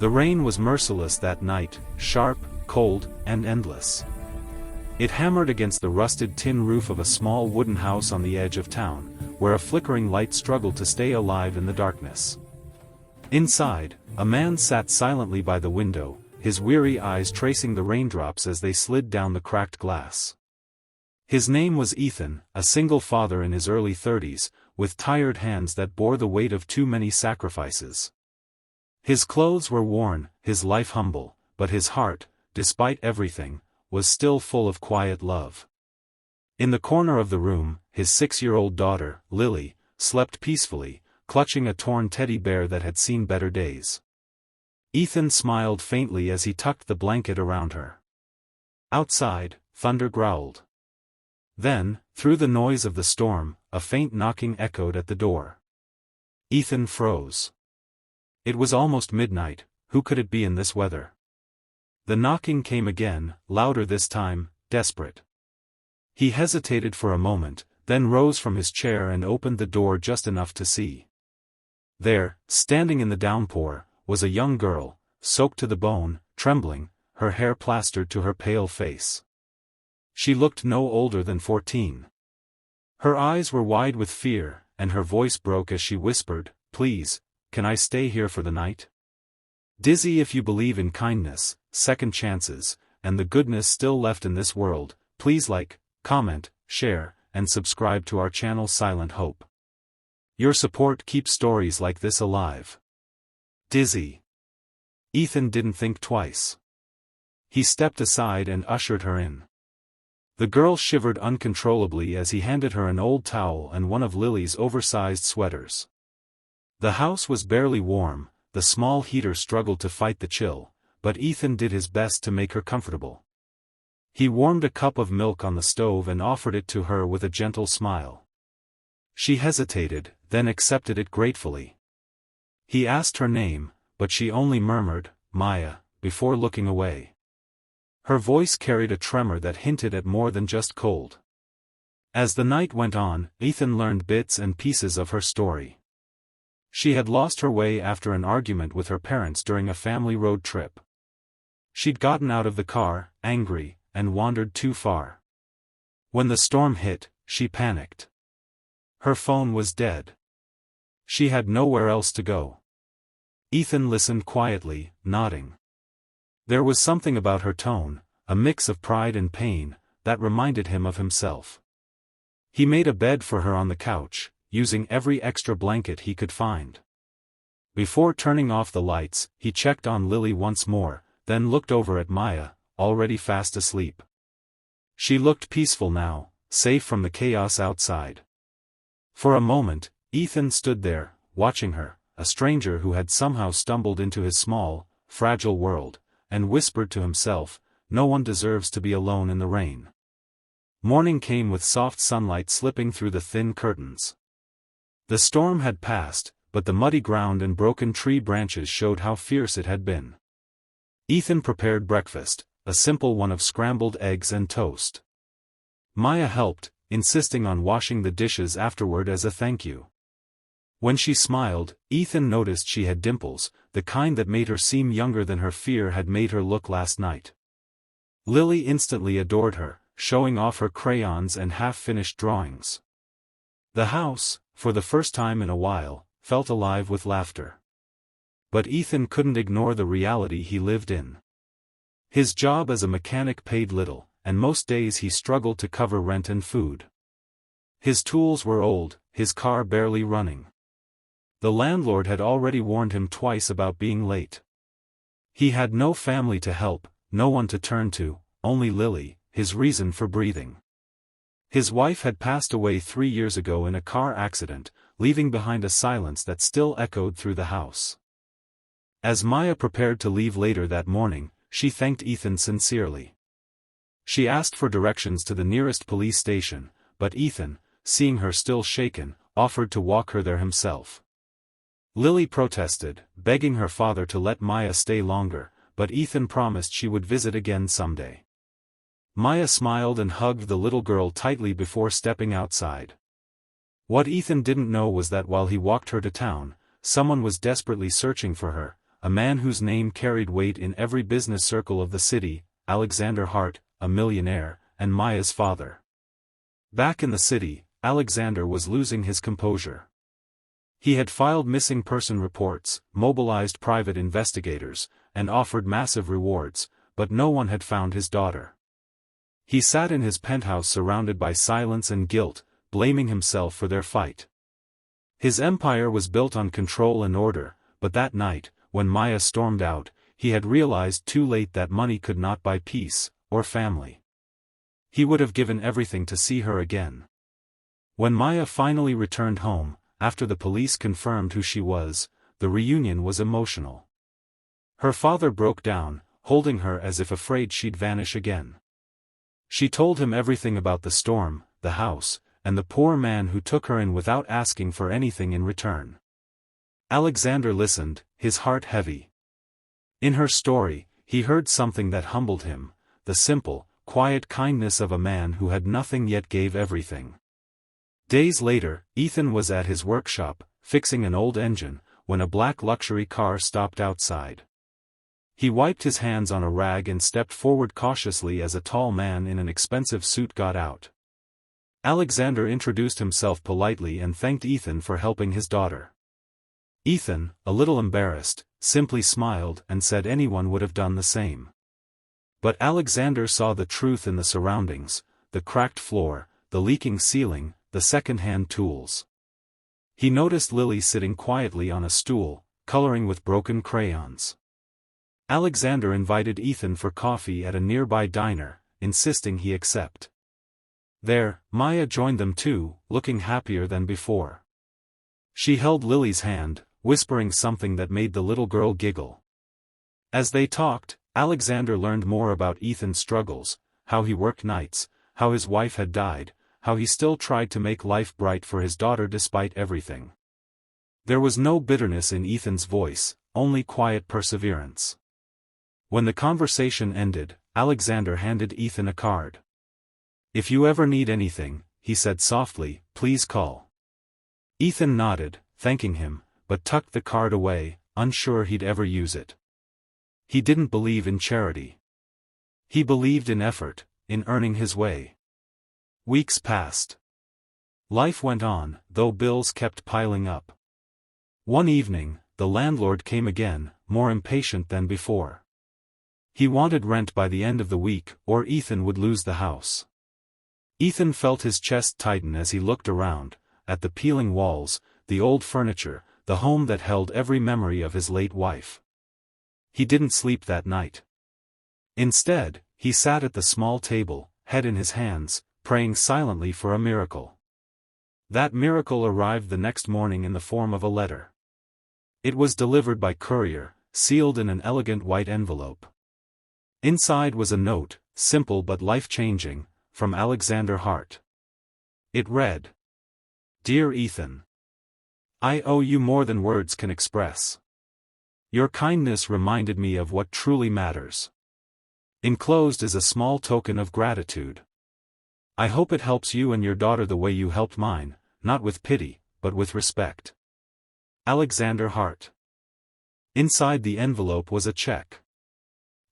The rain was merciless that night, sharp, cold, and endless. It hammered against the rusted tin roof of a small wooden house on the edge of town, where a flickering light struggled to stay alive in the darkness. Inside, a man sat silently by the window, his weary eyes tracing the raindrops as they slid down the cracked glass. His name was Ethan, a single father in his early 30s, with tired hands that bore the weight of too many sacrifices. His clothes were worn, his life humble, but his heart, despite everything, was still full of quiet love. In the corner of the room, his 6-year-old daughter, Lily, slept peacefully, clutching a torn teddy bear that had seen better days. Ethan smiled faintly as he tucked the blanket around her. Outside, thunder growled. Then, through the noise of the storm, a faint knocking echoed at the door. Ethan froze. It was almost midnight. Who could it be in this weather? The knocking came again, louder this time, desperate. He hesitated for a moment, then rose from his chair and opened the door just enough to see. There, standing in the downpour, was a young girl, soaked to the bone, trembling, her hair plastered to her pale face. She looked no older than 14. Her eyes were wide with fear, and her voice broke as she whispered, "Please, can I stay here for the night? Dizzy, if you believe in kindness, second chances, and the goodness still left in this world, please like, comment, share, and subscribe to our channel Silent Hope. Your support keeps stories like this alive." Dizzy. Ethan didn't think twice. He stepped aside and ushered her in. The girl shivered uncontrollably as he handed her an old towel and one of Lily's oversized sweaters. The house was barely warm, the small heater struggled to fight the chill, but Ethan did his best to make her comfortable. He warmed a cup of milk on the stove and offered it to her with a gentle smile. She hesitated, then accepted it gratefully. He asked her name, but she only murmured, "Maya," before looking away. Her voice carried a tremor that hinted at more than just cold. As the night went on, Ethan learned bits and pieces of her story. She had lost her way after an argument with her parents during a family road trip. She'd gotten out of the car, angry, and wandered too far. When the storm hit, she panicked. Her phone was dead. She had nowhere else to go. Ethan listened quietly, nodding. There was something about her tone, a mix of pride and pain, that reminded him of himself. He made a bed for her on the couch, using every extra blanket he could find. Before turning off the lights, he checked on Lily once more, then looked over at Maya, already fast asleep. She looked peaceful now, safe from the chaos outside. For a moment, Ethan stood there, watching her, a stranger who had somehow stumbled into his small, fragile world, and whispered to himself, "No one deserves to be alone in the rain." Morning came with soft sunlight slipping through the thin curtains. The storm had passed, but the muddy ground and broken tree branches showed how fierce it had been. Ethan prepared breakfast, a simple one of scrambled eggs and toast. Maya helped, insisting on washing the dishes afterward as a thank you. When she smiled, Ethan noticed she had dimples, the kind that made her seem younger than her fear had made her look last night. Lily instantly adored her, showing off her crayons and half-finished drawings. The house, for the first time in a while, felt alive with laughter. But Ethan couldn't ignore the reality he lived in. His job as a mechanic paid little, and most days he struggled to cover rent and food. His tools were old, his car barely running. The landlord had already warned him twice about being late. He had no family to help, no one to turn to, only Lily, his reason for breathing. His wife had passed away 3 years ago in a car accident, leaving behind a silence that still echoed through the house. As Maya prepared to leave later that morning, she thanked Ethan sincerely. She asked for directions to the nearest police station, but Ethan, seeing her still shaken, offered to walk her there himself. Lily protested, begging her father to let Maya stay longer, but Ethan promised she would visit again someday. Maya smiled and hugged the little girl tightly before stepping outside. What Ethan didn't know was that while he walked her to town, someone was desperately searching for her, a man whose name carried weight in every business circle of the city, Alexander Hart, a millionaire, and Maya's father. Back in the city, Alexander was losing his composure. He had filed missing person reports, mobilized private investigators, and offered massive rewards, but no one had found his daughter. He sat in his penthouse surrounded by silence and guilt, blaming himself for their fight. His empire was built on control and order, but that night, when Maya stormed out, he had realized too late that money could not buy peace, or family. He would have given everything to see her again. When Maya finally returned home, after the police confirmed who she was, the reunion was emotional. Her father broke down, holding her as if afraid she'd vanish again. She told him everything about the storm, the house, and the poor man who took her in without asking for anything in return. Alexander listened, his heart heavy. In her story, he heard something that humbled him, the simple, quiet kindness of a man who had nothing yet gave everything. Days later, Ethan was at his workshop, fixing an old engine, when a black luxury car stopped outside. He wiped his hands on a rag and stepped forward cautiously as a tall man in an expensive suit got out. Alexander introduced himself politely and thanked Ethan for helping his daughter. Ethan, a little embarrassed, simply smiled and said anyone would have done the same. But Alexander saw the truth in the surroundings, the cracked floor, the leaking ceiling, the second-hand tools. He noticed Lily sitting quietly on a stool, coloring with broken crayons. Alexander invited Ethan for coffee at a nearby diner, insisting he accept. There, Maya joined them too, looking happier than before. She held Lily's hand, whispering something that made the little girl giggle. As they talked, Alexander learned more about Ethan's struggles, how he worked nights, how his wife had died, how he still tried to make life bright for his daughter despite everything. There was no bitterness in Ethan's voice, only quiet perseverance. When the conversation ended, Alexander handed Ethan a card. "If you ever need anything," he said softly, "please call." Ethan nodded, thanking him, but tucked the card away, unsure he'd ever use it. He didn't believe in charity. He believed in effort, in earning his way. Weeks passed. Life went on, though bills kept piling up. One evening, the landlord came again, more impatient than before. He wanted rent by the end of the week, or Ethan would lose the house. Ethan felt his chest tighten as he looked around, at the peeling walls, the old furniture, the home that held every memory of his late wife. He didn't sleep that night. Instead, he sat at the small table, head in his hands, praying silently for a miracle. That miracle arrived the next morning in the form of a letter. It was delivered by courier, sealed in an elegant white envelope. Inside was a note, simple but life-changing, from Alexander Hart. It read, "Dear Ethan, I owe you more than words can express. Your kindness reminded me of what truly matters. Enclosed is a small token of gratitude. I hope it helps you and your daughter the way you helped mine, not with pity, but with respect. Alexander Hart." Inside the envelope was a check.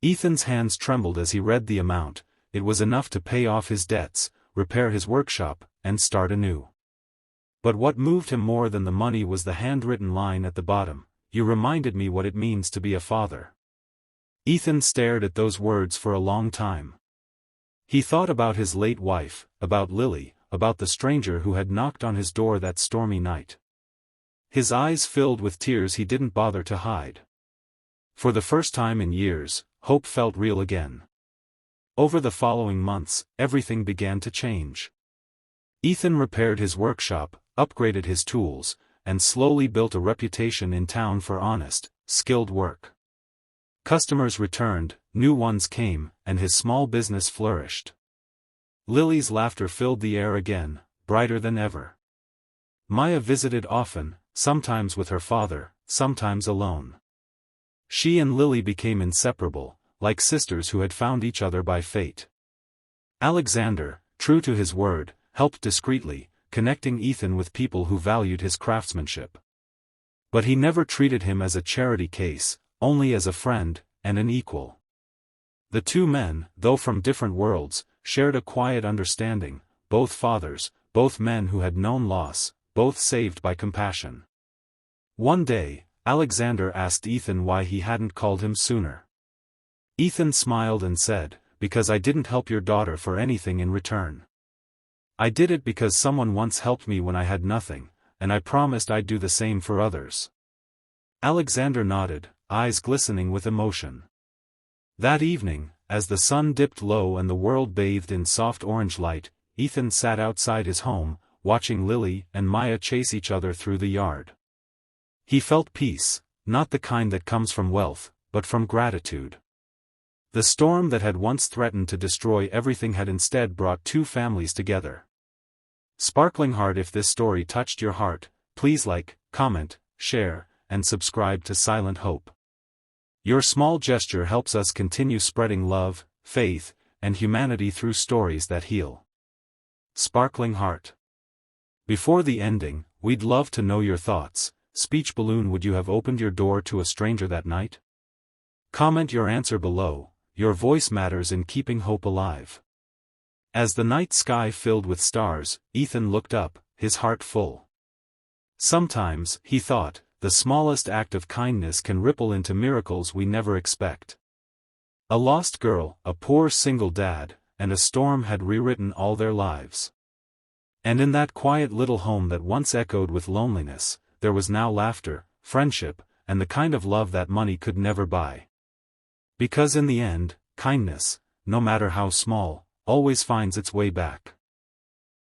Ethan's hands trembled as he read the amount. It was enough to pay off his debts, repair his workshop, and start anew. But what moved him more than the money was the handwritten line at the bottom, "You reminded me what it means to be a father." Ethan stared at those words for a long time. He thought about his late wife, about Lily, about the stranger who had knocked on his door that stormy night. His eyes filled with tears he didn't bother to hide. For the first time in years, hope felt real again. Over the following months, everything began to change. Ethan repaired his workshop, upgraded his tools, and slowly built a reputation in town for honest, skilled work. Customers returned, new ones came, and his small business flourished. Lily's laughter filled the air again, brighter than ever. Maya visited often, sometimes with her father, sometimes alone. She and Lily became inseparable, like sisters who had found each other by fate. Alexander, true to his word, helped discreetly, connecting Ethan with people who valued his craftsmanship. But he never treated him as a charity case, only as a friend, and an equal. The two men, though from different worlds, shared a quiet understanding, both fathers, both men who had known loss, both saved by compassion. One day, Alexander asked Ethan why he hadn't called him sooner. Ethan smiled and said, "Because I didn't help your daughter for anything in return. I did it because someone once helped me when I had nothing, and I promised I'd do the same for others." Alexander nodded, eyes glistening with emotion. That evening, as the sun dipped low and the world bathed in soft orange light, Ethan sat outside his home, watching Lily and Maya chase each other through the yard. He felt peace, not the kind that comes from wealth, but from gratitude. The storm that had once threatened to destroy everything had instead brought two families together. Sparkling Heart, if this story touched your heart, please like, comment, share, and subscribe to Silent Hope. Your small gesture helps us continue spreading love, faith, and humanity through stories that heal. Sparkling Heart. Before the ending, we'd love to know your thoughts. Speech balloon: would you have opened your door to a stranger that night? Comment your answer below. Your voice matters in keeping hope alive. As the night sky filled with stars, Ethan looked up, his heart full. Sometimes, he thought, the smallest act of kindness can ripple into miracles we never expect. A lost girl, a poor single dad, and a storm had rewritten all their lives. And in that quiet little home that once echoed with loneliness, there was now laughter, friendship, and the kind of love that money could never buy. Because in the end, kindness, no matter how small, always finds its way back.